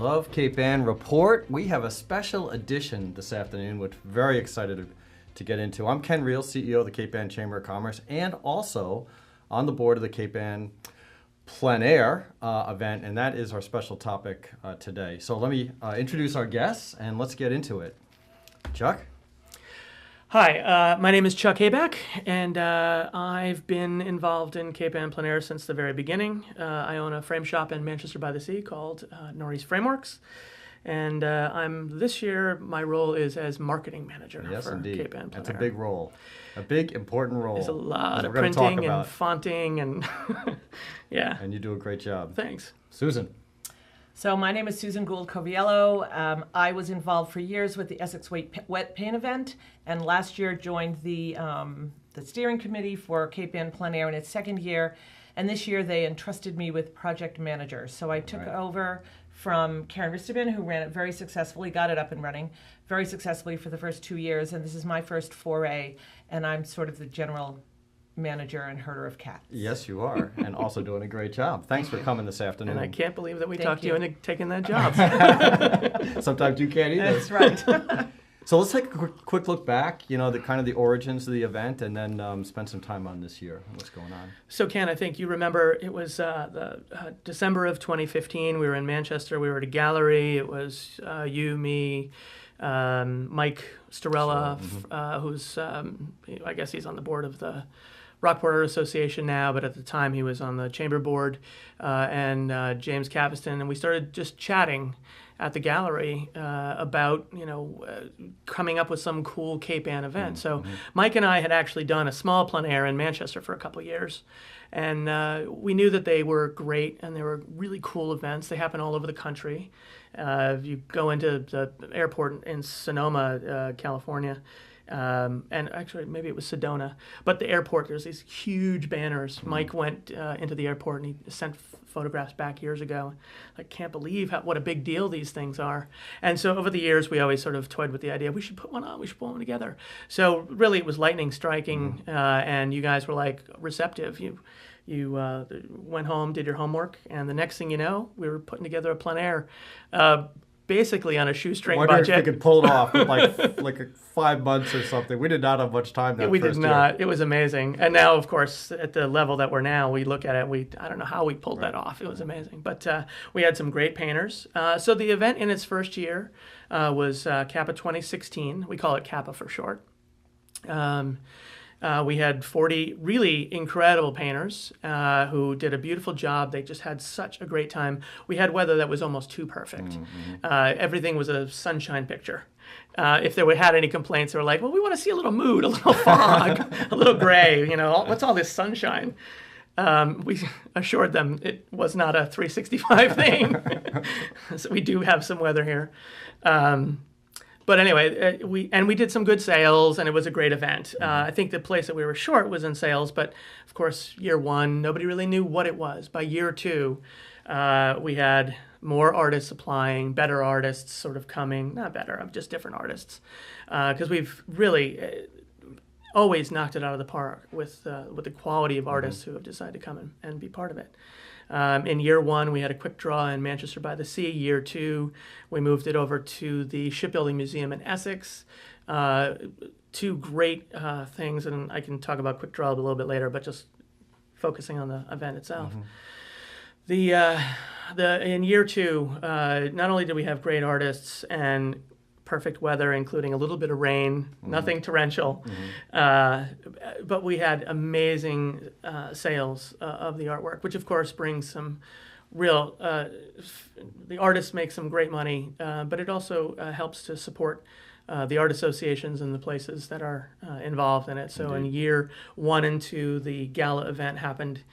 love Cape Ann report. We have a special edition this afternoon, which we're very excited to get into. I'm Ken Reel, CEO of the Cape Ann Chamber of Commerce, and also on the board of the Cape Ann Plein event, and that is our special topic today. So let me introduce our guests, and let's get into it. Chuck? Hi, my name is Chuck Hayback, and I've been involved in Cape Ann Plein since the very beginning. I own a frame shop in Manchester by the Sea called Norris Frameworks, and this year my role is as marketing manager for indeed. Cape Ann Plein. That's a big role, a big important role. There's a lot of printing and fonting, and yeah. And you do a great job. Thanks. Susan? So my name is Susan Gould-Coviello. I was involved for years with the Essex Wet Paint event, and last year joined the steering committee for Cape Ann Plein in its second year, and this year they entrusted me with project manager. So I took over from Karen Risterman, who ran it very successfully, got it up and running very successfully for the first 2 years, and this is my first foray, and I'm sort of the general manager and herder of cats. Yes, you are, and also doing a great job. Thanks for coming this afternoon. And I can't believe that we talked you into taking that job. Sometimes you can't either. That's right. So let's take a quick look back, the origins of the event, and then spend some time on this year and what's going on. So Ken, I think you remember it was December of 2015. We were in Manchester. We were at a gallery. It was you, me, Mike Storella, who's, I guess he's on the board of the Rockport Art Association now, but at the time he was on the chamber board, and James Caviston, and we started just chatting at the gallery about coming up with some cool Cape Ann event. So Mike and I had actually done a small plein air in Manchester for a couple of years, and we knew that they were great and they were really cool events. They happen all over the country. If you go into the airport in Sonoma, California, and actually maybe it was Sedona, but the airport, there's these huge banners. Mike went into the airport and he sent photographs back years ago. I can't believe what a big deal these things are. And so over the years we always sort of toyed with the idea, we should put one on, we should put one together. So really it was lightning striking, and you guys were like receptive. You went home, did your homework, and the next thing you know, we were putting together a plein air, basically on a shoestring budget. I wonder if we could pull it off in like 5 months or something. We did not have much time that we first did not. year. It was amazing. And now, of course, at the level that we're now, we look at it, I don't know how we pulled that off. It was amazing. But we had some great painters. So the event in its first year was CAPA 2016. We call it CAPA for short. We had 40 really incredible painters who did a beautiful job. They just had such a great time. We had weather that was almost too perfect. Everything was a sunshine picture. If they had any complaints, they were like, well, we want to see a little mood, a little fog, a little gray, what's all this sunshine? We assured them it was not a 365 thing. So we do have some weather here. But anyway, we did some good sales, and it was a great event. I think the place that we were short was in sales, but of course, year one, nobody really knew what it was. By year two, we had more artists applying, better artists sort of coming, not better, just different artists, because we've really always knocked it out of the park with the quality of artists who have decided to come and be part of it. In year one, we had a quick draw in Manchester by the Sea. Year two, we moved it over to the Shipbuilding Museum in Essex. Two great things, and I can talk about quick draw a little bit later, but just focusing on the event itself. In year two, not only did we have great artists and perfect weather, including a little bit of rain, nothing torrential, but we had amazing sales of the artwork, which of course brings some real, the artists make some great money, but it also helps to support the art associations and the places that are involved in it. So in year one and two, the gala event happened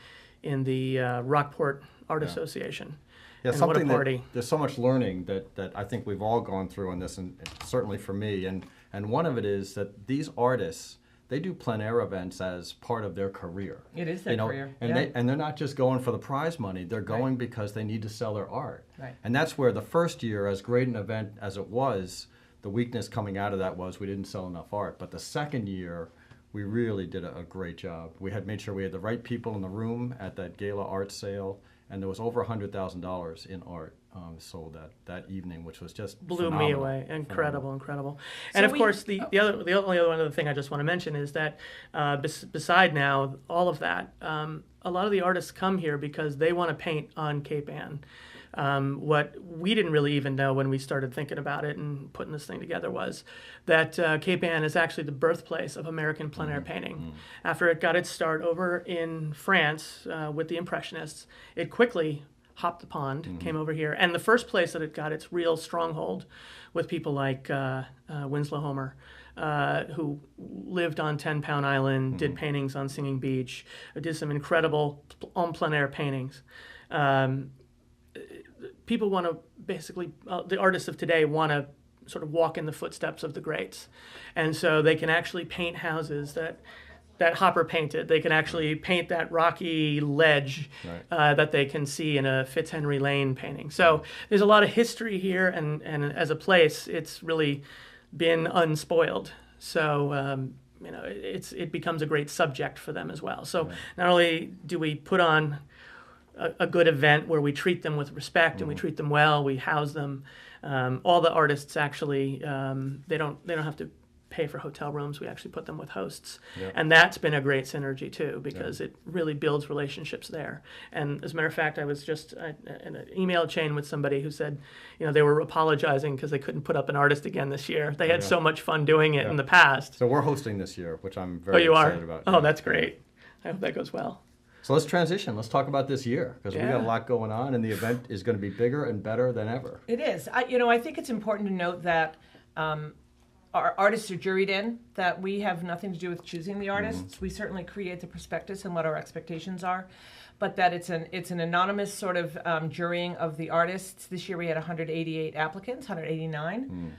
in the Rockport Art Association. Yeah, and what a party. There's so much learning that I think we've all gone through on this, and certainly for me. And one of it is that these artists, they do plein air events as part of their career. It is their career. And they're not just going for the prize money. They're going because they need to sell their art. Right. And that's where the first year, as great an event as it was, the weakness coming out of that was we didn't sell enough art. But the second year, we really did a great job. We had made sure we had the right people in the room at that gala art sale, and there was over $100,000 in art sold that evening, which was just blew phenomenal. me away. Incredible. So And of course, the only other thing I just want to mention is that beside now all of that, a lot of the artists come here because they want to paint on Cape Ann. What we didn't really even know when we started thinking about it and putting this thing together was that Cape Ann is actually the birthplace of American plein air painting. After it got its start over in France with the Impressionists, it quickly hopped the pond, came over here, and the first place that it got its real stronghold with people like Winslow Homer, who lived on 10 Pound Island, did paintings on Singing Beach, did some incredible plein air paintings. People want to basically, the artists of today want to sort of walk in the footsteps of the greats. And so they can actually paint houses that Hopper painted. They can actually paint that rocky ledge that they can see in a Fitzhenry Lane painting. So there's a lot of history here, and as a place, it's really been unspoiled. So it becomes a great subject for them as well. So not only do we put on a good event where we treat them with respect and we treat them well, we house them. All the artists actually they don't have to pay for hotel rooms. We actually put them with hosts, and that's been a great synergy too, because it really builds relationships there. And as a matter of fact, I was just in an email chain with somebody who said, they were apologizing because they couldn't put up an artist again this year. They had so much fun doing it in the past. So we're hosting this year, which I'm very excited about. Oh, that's great. I hope that goes well. So let's transition. Let's talk about this year, because we got a lot going on, and the event is going to be bigger and better than ever. It is. I think it's important to note that our artists are juried in, that we have nothing to do with choosing the artists. We certainly create the prospectus and what our expectations are, but that it's an anonymous sort of jurying of the artists. This year we had 188 applicants, 189.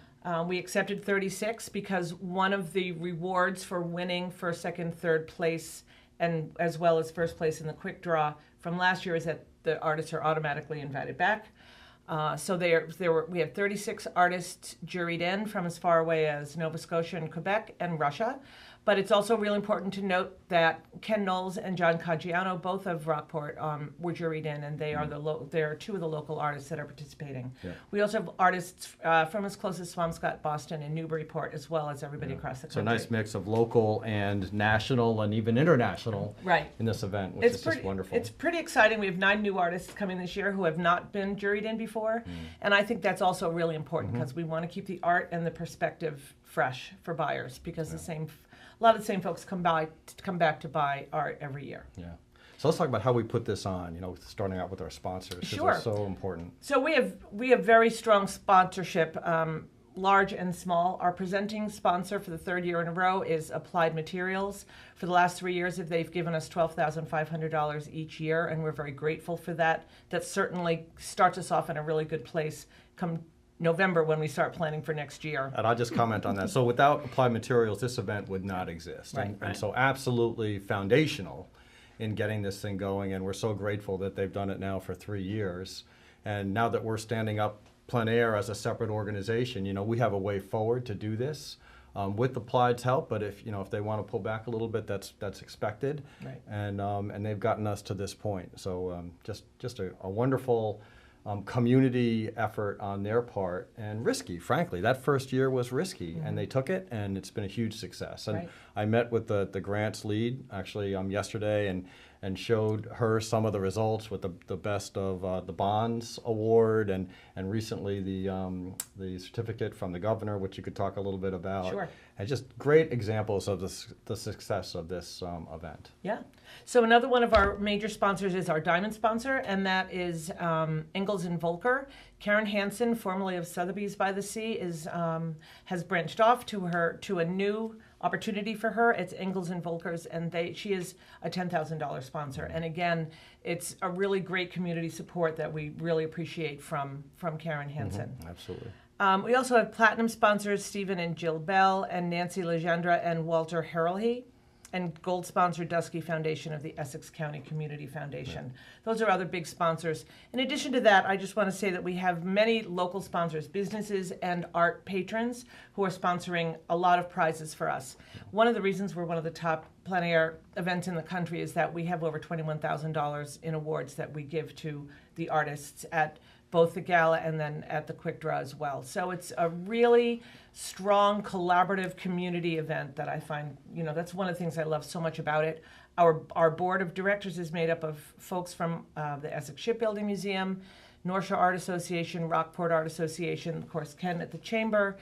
We accepted 36 because one of the rewards for winning first, second, third place, and as well as first place in the quick draw from last year, is that the artists are automatically invited back. So we had 36 artists juried in from as far away as Nova Scotia and Quebec and Russia. But it's also really important to note that Ken Knowles and John Caggiano, both of Rockport, were juried in, and they are they're two of the local artists that are participating. Yeah. We also have artists from as close as Swampscott, Boston, and Newburyport, as well as everybody across the country. So a nice mix of local and national and even international in this event, which is just wonderful. It's pretty exciting. We have 9 new artists coming this year who have not been juried in before, and I think that's also really important because we want to keep the art and the perspective fresh for buyers, because a lot of the same folks come back to buy art every year. Yeah. So let's talk about how we put this on, starting out with our sponsors, because they're so important. So we have very strong sponsorship, large and small. Our presenting sponsor for the 3rd year in a row is Applied Materials. For the last 3 years, they've given us $12,500 each year, and we're very grateful for that. That certainly starts us off in a really good place come November when we start planning for next year. And I'll just comment on that. So without Applied Materials, this event would not exist. And so absolutely foundational in getting this thing going. And we're so grateful that they've done it now for 3 years. And now that we're standing up Plein Air as a separate organization, we have a way forward to do this with Applied's help. But if they want to pull back a little bit, that's expected. Right. And they've gotten us to this point. So just a wonderful community effort on their part, and risky, frankly. That first year was risky, and they took it, and it's been a huge success. And I met with the grants lead actually yesterday, and showed her some of the results with the best of the Bonds Award, and recently the certificate from the governor, which you could talk a little bit about. Sure. And just great examples of the success of this event. Yeah. So another one of our major sponsors is our diamond sponsor, and that is Ingalls and Volker. Karen Hansen, formerly of Sotheby's by the Sea, has branched off to a new opportunity for her. It's Ingalls and Volkers, and she is a $10,000 sponsor. And again, it's a really great community support that we really appreciate from Karen Hansen. Absolutely. We also have platinum sponsors, Stephen and Jill Bell, and Nancy Legendre and Walter Harrelhe. and gold sponsor Dusky Foundation of the Essex County Community Foundation. Those are other big sponsors. In addition to that, I just want to say that we have many local sponsors, businesses and art patrons who are sponsoring a lot of prizes for us. One of the reasons we're one of the top plein air events in the country is that we have over $21,000 in awards that we give to the artists at both the gala and then at the quick draw as well. So it's a really strong, collaborative community event that I find, that's one of the things I love so much about it. Our board of directors is made up of folks from the Essex Shipbuilding Museum, North Shore Art Association, Rockport Art Association, of course, Ken at the Chamber,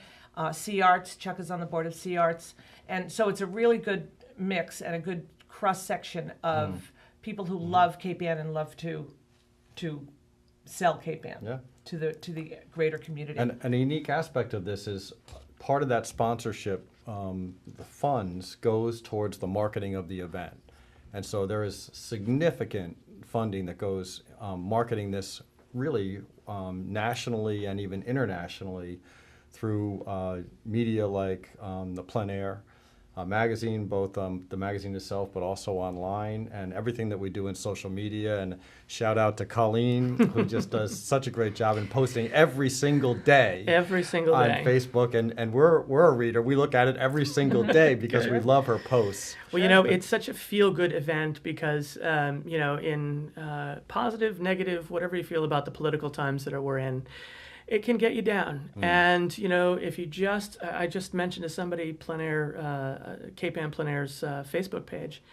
Sea Arts, Chuck is on the board of Sea Arts. And so it's a really good mix and a good cross-section of people who love Cape Ann and love to sell Cape Ann to the greater community. And a unique aspect of this is part of that sponsorship, the funds goes towards the marketing of the event. And so there is significant funding that goes marketing this really nationally and even internationally through media like the Plein Air magazine, both the magazine itself, but also online, and everything that we do in social media. And shout out to Colleen, who just does such a great job in posting every single day. Every single on day. Facebook, and we're a reader. We look at it every single day because we love her posts. Well, it's such a feel-good event because, in positive, negative, whatever you feel about the political times that we're in, it can get you down. And, if you I just mentioned to somebody Plein Air, Cape Ann Plein Air's Facebook page,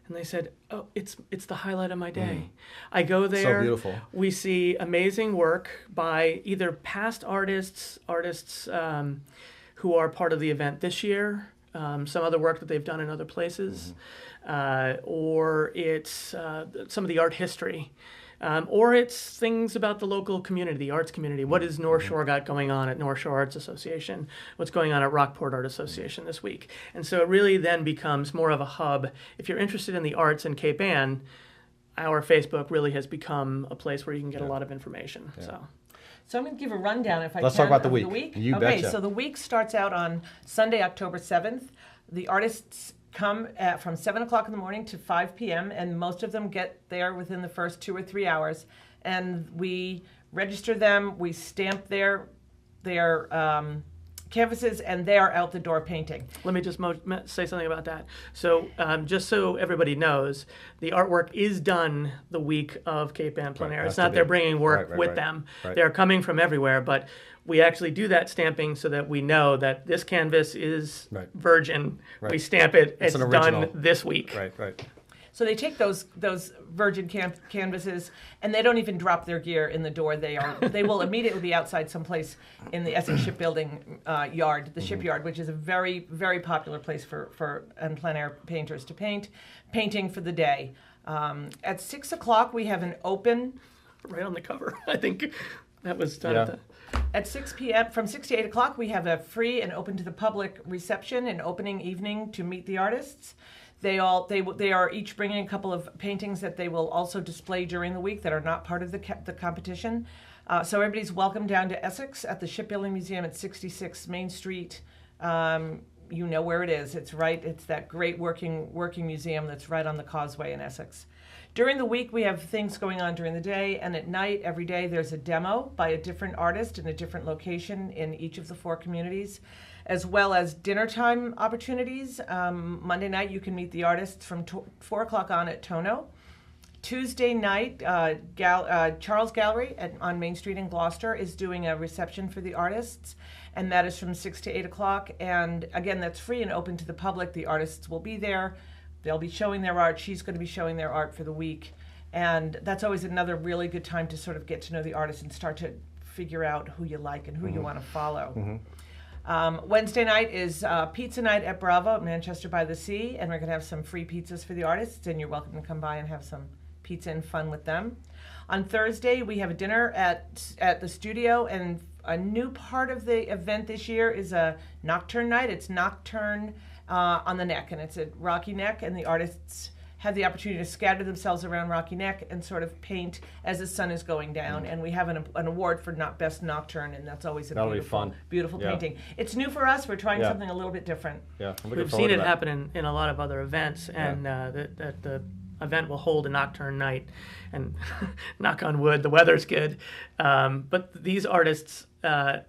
and they said, oh, it's the highlight of my day. I go there. So beautiful. We see amazing work by either past artists who are part of the event this year, some other work that they've done in other places, or it's some of the art history. Or it's things about the local community, the arts community. What has North Shore got going on at North Shore Arts Association? What's going on at Rockport Art Association this week? And so it really then becomes more of a hub. If you're interested in the arts in Cape Ann, our Facebook really has become a place where you can get a lot of information. Yeah. So I'm going to give a rundown, if I Let's can, talk about the of week. the week. You okay, betcha. So the week starts out on Sunday, October 7th. The artists come from 7 o'clock in the morning to 5 p.m., and most of them get there within the first 2 or 3 hours. And we register them, we stamp their canvases, and they are out the door painting. Let me just say something about that. So just so everybody knows, the artwork is done the week of Cape Ann Plein Air. It's not they're bringing work with them. Right. They're coming from everywhere, but we actually do that stamping so that we know that this canvas is virgin. Right. We stamp it. It's done this week. Right. So they take those virgin canvases, and they don't even drop their gear in the door. They will immediately be outside someplace in the Essex Shipbuilding yard, the shipyard, which is a very, very popular place for plein air painters to painting for the day. At 6 o'clock, we have an open. Right on the cover, I think that was done at the. At 6 p.m., from 6 to 8 o'clock, we have a free and open to the public reception and opening evening to meet the artists. They are each bringing a couple of paintings that they will also display during the week that are not part of the competition. So everybody's welcome down to Essex at the Shipbuilding Museum at 66 Main Street. You know where it is. It's that great working museum that's right on the causeway in Essex. During the week, we have things going on during the day, and at night, every day, there's a demo by a different artist in a different location in each of the 4 communities, as well as dinner time opportunities. Monday night, you can meet the artists from 4 o'clock on at Tono. Tuesday night, Charles Gallery on Main Street in Gloucester is doing a reception for the artists, and that is from 6 to 8 o'clock. And again, that's free and open to the public. The artists will be there. They'll be showing their art. She's going to be showing their art for the week. And that's always another really good time to sort of get to know the artist and start to figure out who you like and who you want to follow. Wednesday night is pizza night at Bravo at Manchester by the Sea, and we're going to have some free pizzas for the artists, and you're welcome to come by and have some pizza and fun with them. On Thursday, we have a dinner at the studio, and a new part of the event this year is a nocturne night. It's nocturne on the neck, and it's a Rocky Neck, and the artists have the opportunity to scatter themselves around Rocky Neck and sort of paint as the sun is going down. And we have an award for Best Nocturne, and that's always a That'll be beautiful, fun. beautiful Yeah. painting. It's new for us. We're trying Yeah. something a little bit different. Yeah, I'm looking We've forward seen to it that. happen in a lot of other events, and that the event will hold a nocturne night. And knock on wood, the weather's good. But these artists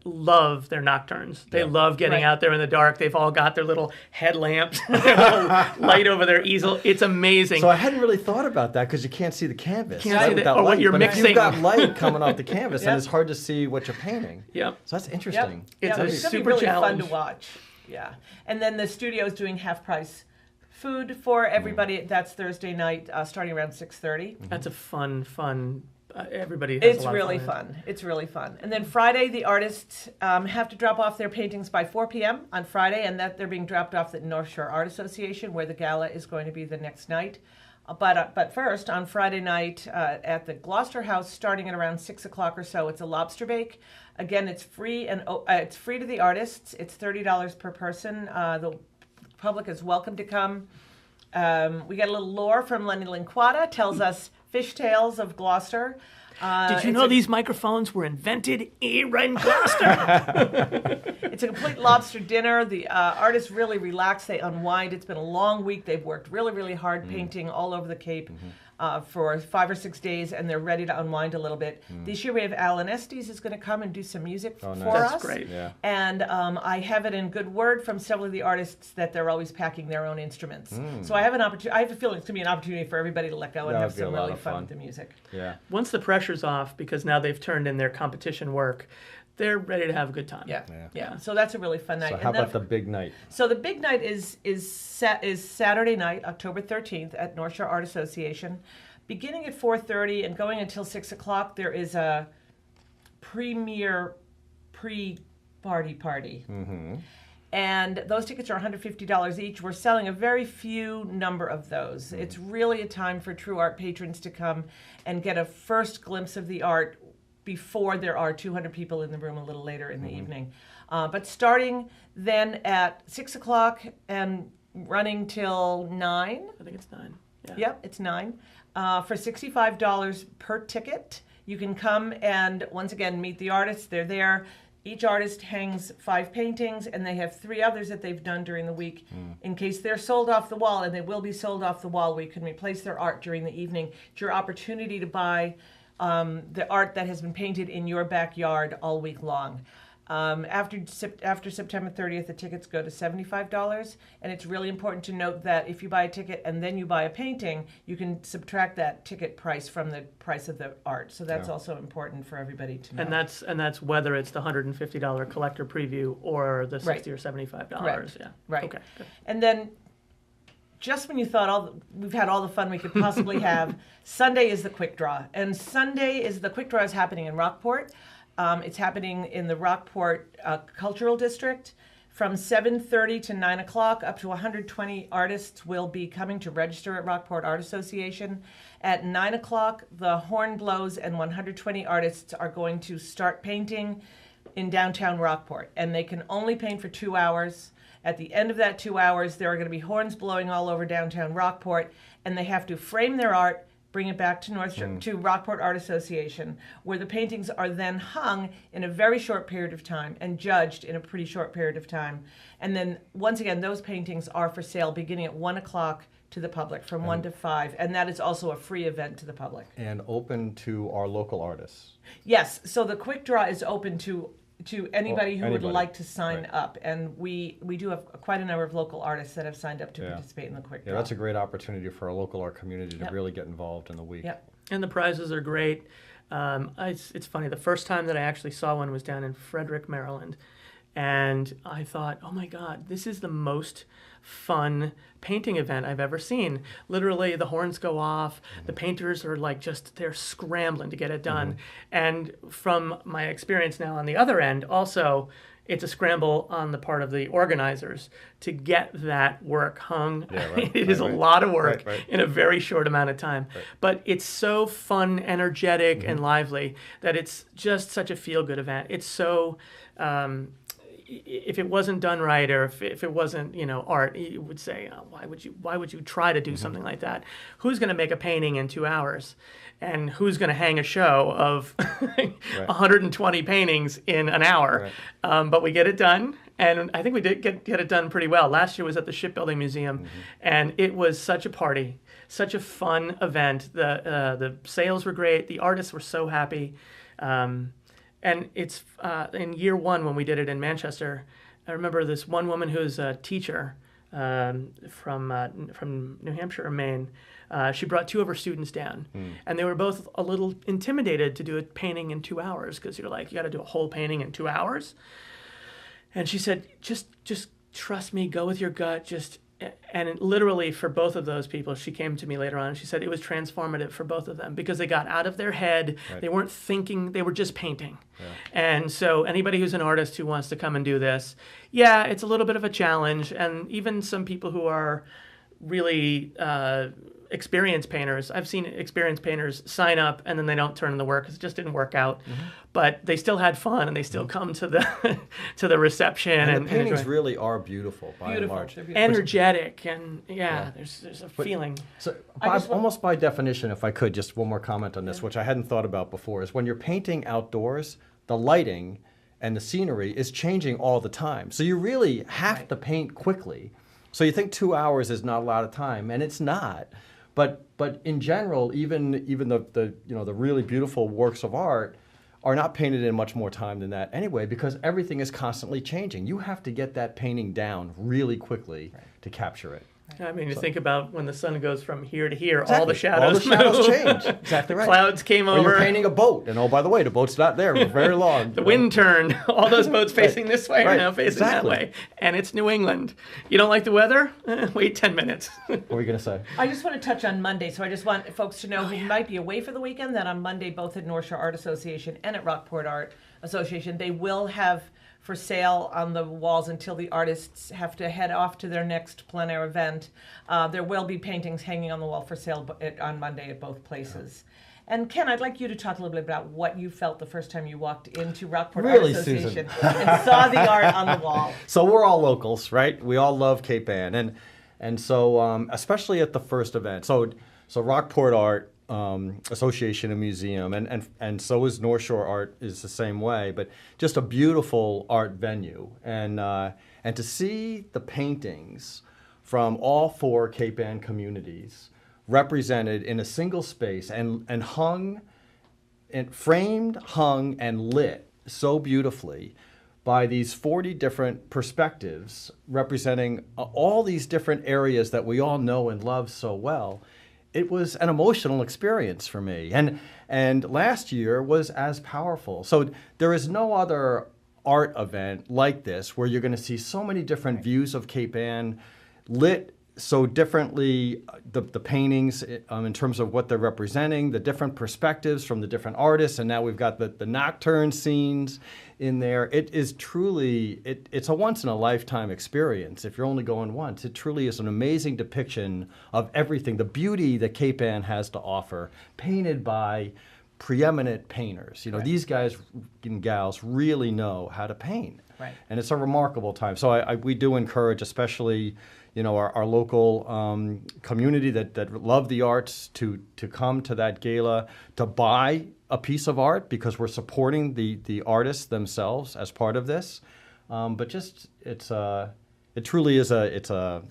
love their nocturnes. They Yeah. love getting Right. out there in the dark. They've all got their little headlamps, their little light over their easel. It's amazing. So I hadn't really thought about that because you can't see the canvas. Can't right, see without or what light. you're but mixing. If you've got light coming off the canvas, Yep. then it's hard to see what you're painting. Yep. So that's interesting. It's yeah, a it's gonna super be really challenge. fun to watch. Yeah, and then the studio is doing half price food for everybody. That's Thursday night, starting around 6:30. That's a fun. Everybody has It's a lot really of fun. in it. fun. It's really fun. And then Friday, the artists have to drop off their paintings by 4 p.m. on Friday, and that they're being dropped off at North Shore Art Association, where the gala is going to be the next night. But first, on Friday night at the Gloucester House, starting at around 6 o'clock or so, it's a lobster bake. Again, it's free and it's free to the artists. It's $30 per person. The public is welcome to come. We got a little lore from Lenny Linquata, tells us fish tales of Gloucester. Did you know these microphones were invented right in Gloucester? It's a complete lobster dinner. The artists really relax. They unwind. It's been a long week. They've worked really, really hard painting all over the Cape for 5 or 6 days, and they're ready to unwind a little bit. This year we have Alan Estes is going to come and do some music for nice. us. That's great. Yeah. And I have it in good word from several of the artists that they're always packing their own instruments. So I have an opportunity. I have a feeling it's going to be an opportunity for everybody to let go and That have would be a some lot really of fun fun. with the music. Yeah. Once the pressure's off, because now they've turned in their competition work, they're ready to have a good time. Yeah. So that's a really fun night. So And how then about the big night? So the big night is Saturday night, October 13th, at North Shore Art Association. Beginning at 4:30 and going until 6 o'clock, there is a premier pre-party. And those tickets are $150 each. We're selling a very few number of those. It's really a time for true art patrons to come and get a first glimpse of the art before there are 200 people in the room a little later in the evening. But starting then at 6 o'clock and running till 9. I think it's 9. Yeah. Yep, it's 9. For $65 per ticket, you can come and once again meet the artists. They're there. Each artist hangs 5 paintings, and they have 3 others that they've done during the week in case they're sold off the wall, and they will be sold off the wall. We can replace their art during the evening. It's your opportunity to buy the art that has been painted in your backyard all week long. After September 30th, the tickets go to $75, and it's really important to note that if you buy a ticket and then you buy a painting, you can subtract that ticket price from the price of the art. So that's also important for everybody to know. And that's whether it's the $150 collector preview or the $60 Right. or $75. Correct. Yeah. Right. Okay. Good. And then, just when you thought we've had all the fun we could possibly have, Sunday is the quick draw. And the quick draw is happening in Rockport. It's happening in the Rockport Cultural District. From 7:30 to 9 o'clock, up to 120 artists will be coming to register at Rockport Art Association. At 9 o'clock, the horn blows and 120 artists are going to start painting in downtown Rockport. And they can only paint for 2 hours. At the end of that 2 hours, there are going to be horns blowing all over downtown Rockport, and they have to frame their art, bring it back to to Rockport Art Association, where the paintings are then hung in a very short period of time and judged in a pretty short period of time. And then, once again, those paintings are for sale beginning at 1 o'clock to the public, from 1 to 5, and that is also a free event to the public. And open to our local artists. Yes, so the quick draw is open to anybody who would anybody. like to sign Right. up, and we do have quite a number of local artists that have signed up to participate in the quick draw. Yeah, that's a great opportunity for our local art community to really get involved in the week. Yep. And the prizes are great. It's funny. The first time that I actually saw one was down in Frederick, Maryland. And I thought, oh my God, this is the most fun painting event I've ever seen. Literally, the horns go off. The painters are they're scrambling to get it done. And from my experience now on the other end, also, it's a scramble on the part of the organizers to get that work hung. Yeah, right, It is a right. lot of work Right. in a very short amount of time. But it's so fun, energetic, and lively that it's just such a feel-good event. It's so... if it wasn't done right, or if it wasn't, art, you would say, oh, why would you try to do something like that? Who's going to make a painting in 2 hours? And who's going to hang a show of 120 paintings in an hour? Right. But we get it done, and I think we did get it done pretty well. Last year was at the Shipbuilding Museum, and it was such a party, such a fun event. The sales were great. The artists were so happy. And it's in year one when we did it in Manchester. I remember this one woman who's a teacher from New Hampshire or Maine. She brought 2 of her students down, and they were both a little intimidated to do a painting in 2 hours, because you're like, you got to do a whole painting in 2 hours. And she said, just trust me, go with your gut, and literally for both of those people, she came to me later on and she said it was transformative for both of them, because they got out of their head. Right. They weren't thinking, they were just painting. Yeah. And so anybody who's an artist who wants to come and do this, it's a little bit of a challenge. And even some people who are really experienced painters, I've seen experienced painters sign up and then they don't turn in the work because it just didn't work out. But they still had fun, and they still come to the to the reception. And the paintings really are beautiful by and large. Energetic, and there's a feeling. So almost by definition, if I could, just one more comment on this, which I hadn't thought about before, is when you're painting outdoors, the lighting and the scenery is changing all the time. So you really have to paint quickly. So you think 2 hours is not a lot of time, and it's not. But in general, even the really beautiful works of art are not painted in much more time than that anyway, because everything is constantly changing. You have to get that painting down really quickly to capture it. I mean, you think about when the sun goes from here to here, all the shadows All the shadows change. Exactly right. Clouds came over. Or you're painting a boat, and by the way, the boat's not there for very long. The wind turned. All those boats facing this way are now facing that way. And it's New England. You don't like the weather? Wait 10 minutes. What were you going to say? I just want to touch on Monday. So I just want folks to know who might be away for the weekend that on Monday, both at North Shore Art Association and at Rockport Art Association, they will have for sale on the walls until the artists have to head off to their next plein air event. There will be paintings hanging on the wall for sale on Monday at both places. And Ken, I'd like you to talk a little bit about what you felt the first time you walked into Rockport Art Association and saw the art on the wall. So we're all locals, right? We all love Cape Ann, and so especially at the first event. So Rockport Art Association and Museum, and so is North Shore Art is the same way, but just a beautiful art venue, and to see the paintings from all 4 Cape Ann communities represented in a single space and hung, and framed, hung, and lit so beautifully by these 40 different perspectives representing all these different areas that we all know and love so well. It was an emotional experience for me, and last year was as powerful. So there is no other art event like this where you're going to see so many different views of Cape Ann lit so differently, the paintings in terms of what they're representing, the different perspectives from the different artists, and now we've got the nocturne scenes in there. It is truly, it's a once-in-a-lifetime experience if you're only going once. It truly is an amazing depiction of everything, the beauty that Cape Ann has to offer, painted by preeminent painters. These guys and gals really know how to paint. Right. And it's a remarkable time. So we do encourage, especially our local community that love the arts to come to that gala, to buy a piece of art, because we're supporting the artists themselves as part of this. But just it truly is a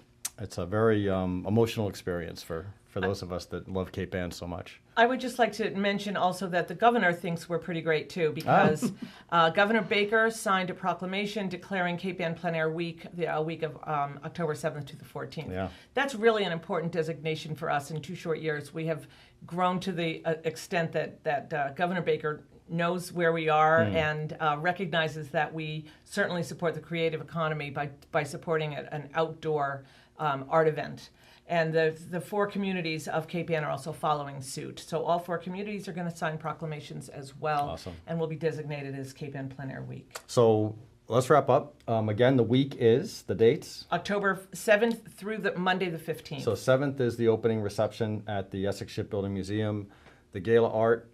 very emotional experience for those of us that love Cape Ann so much. I would just like to mention also that the governor thinks we're pretty great too, because Governor Baker signed a proclamation declaring Cape Ann Plein Air Week, the week of October 7th to the 14th. Yeah. That's really an important designation for us. In 2 short years, we have grown to the extent that Governor Baker knows where we are and recognizes that we certainly support the creative economy by supporting an outdoor art event. And the 4 communities of Cape Ann are also following suit. So all 4 communities are going to sign proclamations as well. Awesome. And will be designated as Cape Ann Plein Air Week. So let's wrap up. Again, the week is, the dates? October 7th through Monday the 15th. So 7th is the opening reception at the Essex Shipbuilding Museum. The Gala Art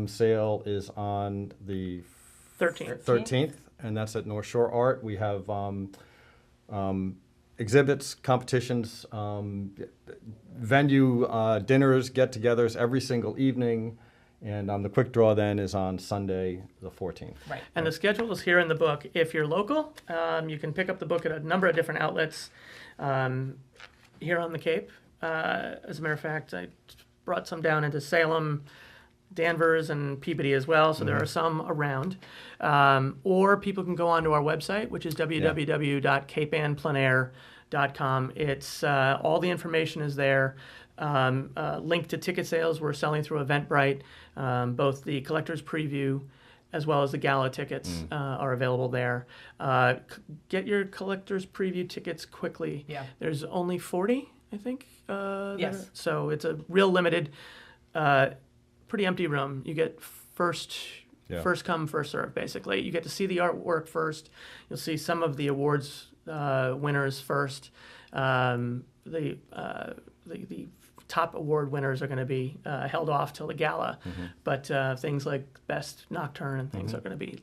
sale is on the 13th. and that's at North Shore Art. We have exhibits, competitions, venue dinners, get-togethers every single evening. And the quick draw then is on Sunday, the 14th. Right. And the schedule is here in the book. If you're local, you can pick up the book at a number of different outlets here on the Cape. As a matter of fact, I brought some down into Salem, Danvers, and Peabody as well, so there are some around. Or people can go onto our website, which is www.capeandpleinair.com. It's all the information is there. Link to ticket sales. We're selling through Eventbrite. Both the collector's preview as well as the gala tickets are available there. Get your collector's preview tickets quickly. Yeah. There's only 40, I think. Yes. So it's a real limited, pretty empty room. You get first come, first serve, basically. You get to see the artwork first. You'll see some of the awards winners first. The top award winners are going to be held off till the gala, but things like Best Nocturne and things are going to be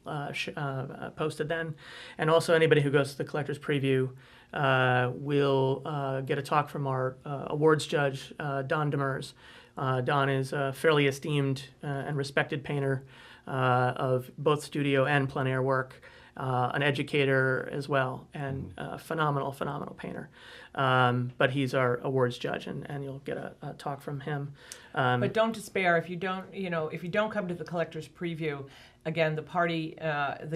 posted then. And also anybody who goes to the collector's preview will get a talk from our awards judge, Don Demers. Don is a fairly esteemed and respected painter of both studio and plein air work. An educator as well, and phenomenal painter. But he's our awards judge, and you'll get a talk from him. But don't despair if you don't come to the collector's preview. Again, the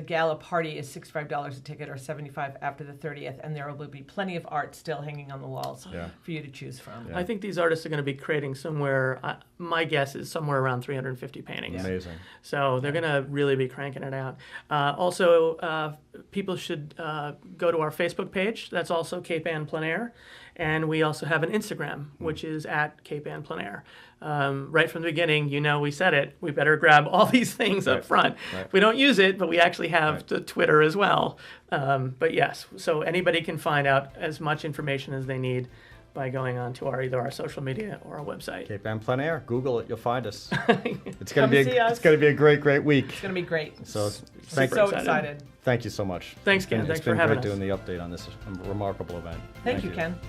gala party is $65 a ticket or $75 after the 30th, and there will be plenty of art still hanging on the walls for you to choose from. I think these artists are going to be creating somewhere, my guess is somewhere around 350 paintings. Amazing. So they're going to really be cranking it out. Also, people should go to our Facebook page. That's also Cape Ann Plein Air. And we also have an Instagram, which is at Cape Ann Plein Air. Right from the beginning, we said it. We better grab all these things up front. Right. We don't use it, but we actually have the Twitter as well. But yes, so anybody can find out as much information as they need by going on to either our social media or our website. Cape Ann Plein Air. Google it. You'll find us. It's going to be a great week. It's going to be great. So excited. Thank you so much. Thanks, Ken. Thanks for having us. It's been great doing the update on this remarkable event. Thank you, Ken.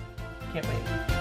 Can't wait.